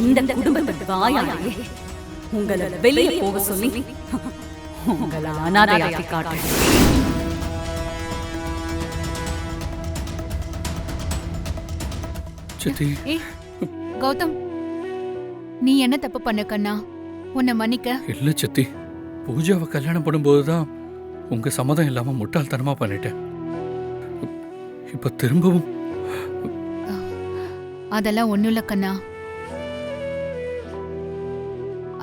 இந்த குடும்பத்துக்கு வாயாலே உங்களை வெளியே போக சொல்லி உங்களை அனாதையாக்கி காட்டுறேன். கௌதம், நீ என்ன தப்பு பண்ண கண்ணா? உன்னை மன்னிக்க. இல்ல சித்தி, பூஜாவை கல்யாணம் பண்ணும்போதுதான் உங்க சம்மதம் இல்லாம முட்டாள்தனமா பண்ணிட்டேன். இப்ப திரும்பவும் அதெல்லாம் ஒண்ணும் இல்ல கண்ணா.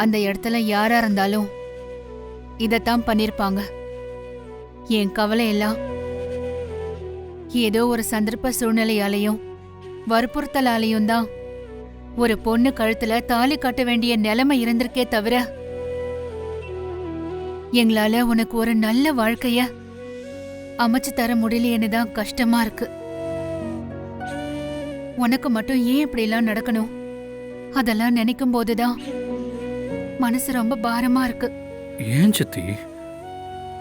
அந்த இடத்துல யாரா இருந்தாலும் இதத்தான் பண்ணிருப்பாங்க. என் கவலை எல்லாம் ஏதோ ஒரு சந்தர்ப்ப சூழ்நிலையாலையும் வற்புறுத்தலாலையும் தான் ஒரு பொண்ணு கழுத்துல தாலி கட்ட வேண்டிய நிலைமை இருந்திருக்கே தவிர, எங்களால உனக்கு ஒரு நல்ல வாழ்க்கைய அமைச்சு தர முடியலையேன்னு தான் கஷ்டமா இருக்கு. உனக்கு மட்டும் ஏன் இப்படி எல்லாம் நடக்கணும்? அதெல்லாம் நினைக்கும் போதுதான் மனசு ரொம்ப பாரமா இருக்கு. ஏன் சித்தி,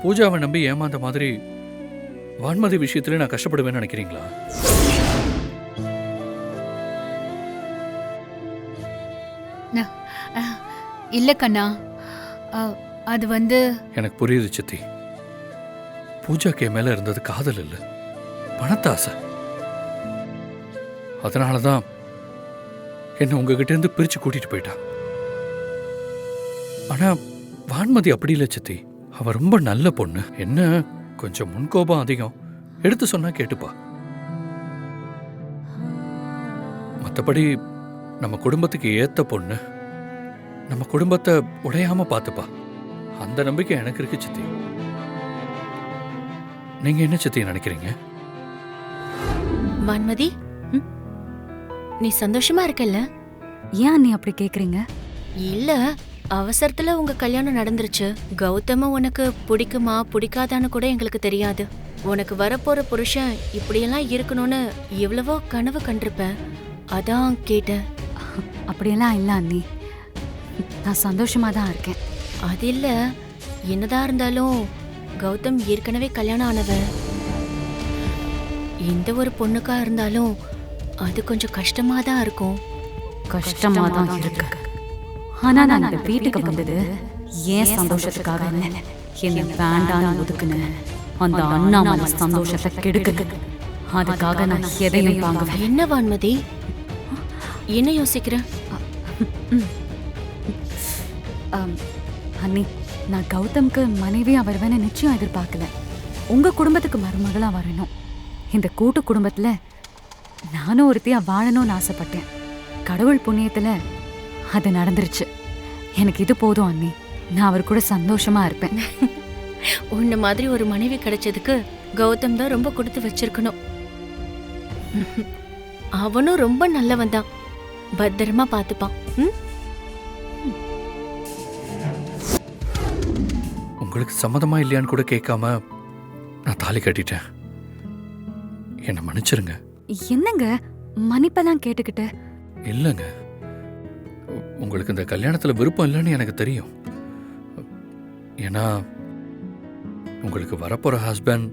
பூஜாவை நம்பி ஏமாந்த மாதிரி வான்மதி விஷயத்துல நான் கஷ்டப்படுவேன்னு நினைக்கிறீங்களா? இல்ல கண்ணா, அது வந்து எனக்கு புரியுது சித்தி. பூஜாக்கு என் மேல இருந்தது காதல் இல்ல, பணத்தாசை. அதனாலதான் என்ன உங்ககிட்ட இருந்து பிரிச்சு கூட்டிட்டு போயிட்டா. ஆனா வான்மதி அப்படி இல்ல சித்தி. அவ ரொம்ப நல்ல பொண்ணு. என்ன கொஞ்சம் முன்கோபம் அதிகம், எடுத்து சொன்னா கேட்டுப்பா. மத்தபடி நம்ம குடும்பத்துக்கு ஏத்த பொண்ணு, நம்ம குடும்பத்தை உடையாம பாத்துப்பா. அந்த நம்பிக்கை எனக்கு இருக்கு சித்தி. நீங்க என்ன சித்தி நினைக்கிறீங்க? வான்மதி, நீ சந்தோஷமா இருக்கல்ல? ஏன் நீ அப்படி கேக்குறீங்க? இல்ல, அவசரத்துல உங்க கல்யாணம் நடந்துருச்சு. கௌதம உனக்கு பிடிக்குமா பிடிக்காதான்னு கூட எங்களுக்கு தெரியாது. உனக்கு வரப்போற புருஷன் இப்படியெல்லாம் இருக்கணும்னு எவ்வளவோ கனவு கண்டிருப்ப. அதான் கேட்டேன். அப்படியெல்லாம் இல்ல அண்ணி, நான் சந்தோஷமா தான் இருக்கேன். அது இல்ல, என்னதான் இருந்தாலும் கௌதம் ஏற்கனவே கல்யாணம் ஆனவன். எந்த ஒரு பொண்ணுக்கா இருந்தாலும் அது கொஞ்சம் கஷ்டமா தான் இருக்கும். கஷ்டமா தான் இருக்கு. ஆனா நான் இந்த வீட்டுக்கு வந்தது ஏன் சந்தோஷத்துக்காக என்ன வேண்டான்னு ஒதுக்குன அந்த அண்ணாமலை சந்தோஷத்தை கெடுக்குது. அதுக்காக நான் எதையும் வாங்குவேன். என்ன வான்மதி, என்ன யோசிக்கிற? அண்ணி, நான் கௌதம்க்கு மனைவியா வருவேன்னு நிச்சயம் எதிர்பார்க்கல. உங்க குடும்பத்துக்கு மருமகளா வரணும். இந்த கூட்டு குடும்பத்துல நானும் ஒருத்தியா வாழணும்னு ஆசைப்பட்டேன். கடவுள் புண்ணியத்துல அது நடந்துருச்சு. எனக்கு இது போதும் அண்ணி. நான் அவர் கூட சந்தோஷமா இருப்பேன். உன்ன மாதிரி ஒரு மனைவி கிடைச்சதுக்கு கௌதம் தான் ரொம்ப கொடுத்து வச்சிருக்கணும். அவனும் ரொம்ப நல்லவன் தான், பத்திரமா பாத்துப்பான். உங்களுக்கு சம்மதமா இல்லையான்னு கூட கேட்காம நான் தாலி கட்டிட்டேன். என்ன மன்னிச்சிருங்க. என்னங்க மன்னிப்பெல்லாம் கேட்டுக்கிட்டு? இல்லைங்க, உங்களுக்கு இந்த கல்யாணத்துல விருப்பம் இல்லைன்னு எனக்கு தெரியும். ஏன்னா உங்களுக்கு வரப்போற ஹஸ்பண்ட்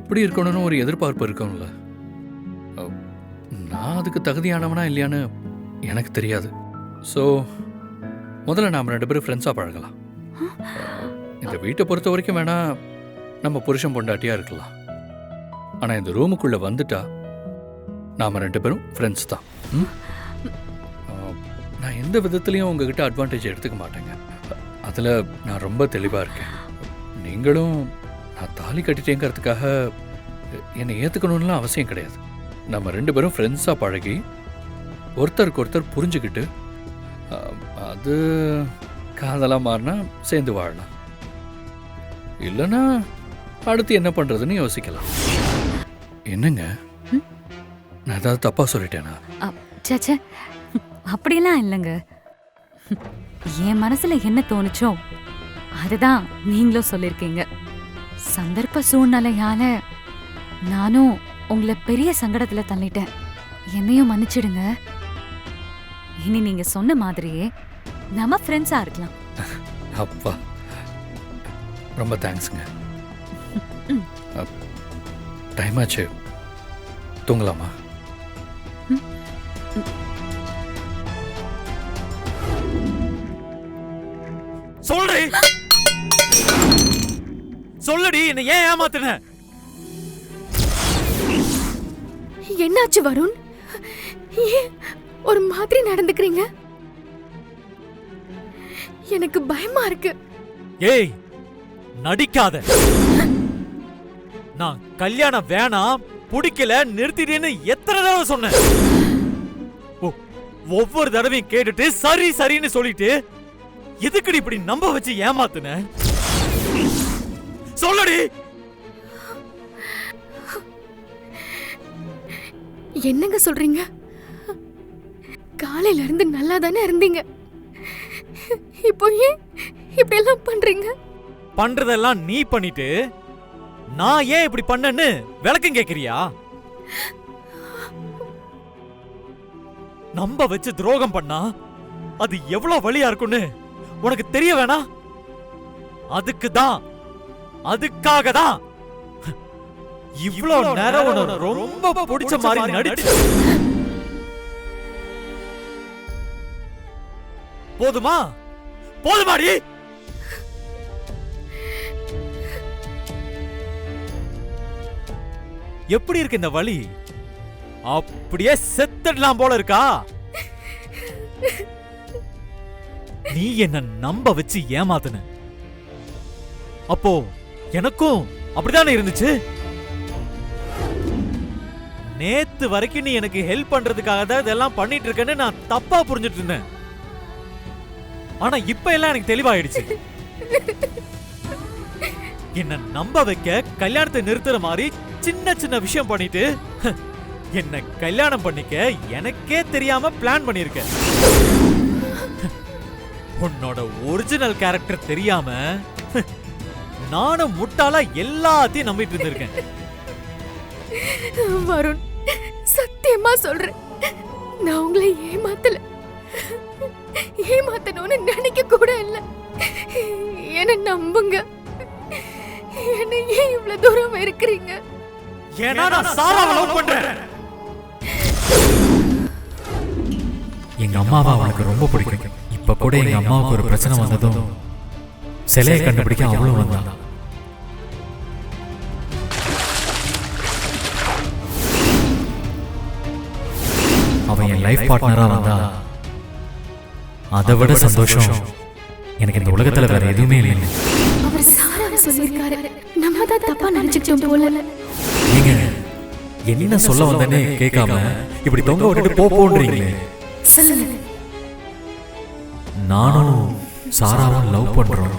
எப்படி இருக்கணும்னு ஒரு எதிர்பார்ப்பு இருக்கும்ல. நான் அதுக்கு தகுதியானவனா இல்லையான்னு எனக்கு தெரியாது. ஸோ முதல்ல நாம் 2 பேரும் ஃப்ரெண்ட்ஸாக பழகலாம். இந்த வீட்டை பொறுத்த வரைக்கும் வேணா நம்ம புருஷன் பொண்டாட்டியா இருக்கலாம். ஆனால் இந்த ரூமுக்குள்ள வந்துட்டா நாம் 2 பேரும் ஃப்ரெண்ட்ஸ் தான். நான் எந்த விதத்துலையும் உங்ககிட்ட அட்வான்டேஜ் எடுத்துக்க மாட்டேங்க. அதில் நான் ரொம்ப தெளிவாக இருக்கேன். நீங்களும் நான் தாலி கட்டிட்டேங்கிறதுக்காக என்னை ஏற்றுக்கணும்லாம் அவசியம் கிடையாது. நம்ம 2 பேரும் ஃப்ரெண்ட்ஸாக பழகி ஒருத்தருக்கு ஒருத்தர் புரிஞ்சுக்கிட்டு அது காதலாக மாறினா சேர்ந்து வாழலாம். இல்லைன்னா அடுத்து என்ன பண்ணுறதுன்னு யோசிக்கலாம். என்னங்க, நான் ஏதாவது தப்பாக சொல்லிட்டேனா? சேச்சே, அப்படியெல்லாம் இல்லைங்க. என் மனசுல என்ன தோணுச்சோ அதுதான் நீங்களும் சொல்லிருக்கீங்க. சந்தர்ப்ப சூழ்நிலையால நானும் உங்களை பெரிய சங்கடத்துல தள்ளிட்டேன். என்னையும் மன்னிச்சிடுங்க. இனி நீங்க சொன்ன மாதிரியே நம்ம ஃப்ரெண்ட்ஸா இருக்கலாம். அப்பா, ரொம்ப தேங்க்ஸுங்க. டைம் ஆச்சு, தூங்கலாமா? சொல்றி, சொல்லடி, என்ன ஏன் ஏமாத்துன? என்னாச்சு வருண்? ஏன் ஒரு மாதிரி நடந்துக்கிறீங்க? எனக்கு பயமா இருக்கு. ஏய், நடிக்காத. நான் கல்யாணம் வேணாம், பிடிக்கல, நிறுத்திட்டேன்னு எத்தனை தடவை சொன்னேன்? ஒவ்வொரு தடவையும் கேட்டுட்டு சரி சரின்னு சொல்லிட்டு எதுக்குடி இப்படி நம்ப வச்சு ஏமாத்துன? சொல்லடி. என்னங்க சொல்றீங்க? காலையில இருந்து நல்லா தானே இருந்தீங்க, இப்போ ஏன் இப்படி எல்லாம் பண்றீங்க? பண்றதெல்லாம் நீ பண்ணிட்டு நான் ஏன் இப்படி பண்ணேன்னு விளக்கம் கேக்குறியா? நம்ப வச்சு துரோகம் பண்ணா அது எவ்வளவு வலியா இருக்கும்னு உனக்கு தெரிய வேணா? அதுக்காக தான் இவ்வளவு நேரம் உனக்கு ரொம்ப பிடிச்ச மாதிரி நடிச்சு. போதுமாடி? எப்படி இருக்கு இந்த வலி? அப்படியே செத்துடலாம் போல இருக்கா? நீ என்ன நம்ப வச்சு ஏமாத்துன. அப்போ எனக்கும் அப்படிதானே இருந்துச்சு. நேத்து வரைக்கும் நீ எனக்கு ஹெல்ப் பண்றதுக்காக தான் இதெல்லாம் பண்ணிட்டு இருக்கேன்னு நான் தப்பா புரிஞ்சுட்டு இருந்தேன். ஆனா இப்ப எல்லாம் எனக்கு தெளிவாயிடுச்சு. என்ன நம்ப வைக்க கல்யாணத்தை நிறுத்துற மாதிரி சின்ன சின்ன விஷயம் பண்ணிட்டு என்ன கல்யாணம் பண்ணிக்க எனக்கே தெரியாம பிளான் பண்ணிருக்க. உன்னோட ஒரிஜினல் கேரக்டர் தெரியாம நானும் முட்டாளா எல்லாத்தையும் நம்பிட்டு இருந்திருக்கேன். வருண், சத்தியமா சொல்றேன், நான் உங்களை ஏமாத்தணும்னு நினைக்க கூட இல்ல. என்ன நம்புங்க. என்ன ஏன் இவ்வளவு தூரம் இருக்கிறீங்க? ஏன்னா நான் சாராவை லவ் பண்றேன். எங்க அம்மாவை அவனுக்கு ரொம்ப பிடிக்கும். இப்ப கூட எங்க அம்மாவுக்கு ஒரு பிரச்சனை வந்ததும் சிலையை கண்டுபிடிக்க அவ்வளவு வந்தான். அவன் என் லைஃப் பார்ட்னரா வந்தா அதை விட சந்தோஷம் எனக்கு இந்த உலகத்துல வேற எதுவுமே இல்லை. அவர் சாராவை சொல்லிருக்காரு, நம்ம தான் தப்பா நினைச்சுக்கிட்டோம் போல. நீங்க என்ன சொல்ல வந்தேன்னு கேட்காம இப்படி தொங்க விட்டுட்டு போன்றீங்களே. சொல்லுங்க. நானும் சாராவும் லவ் பண்றோம்.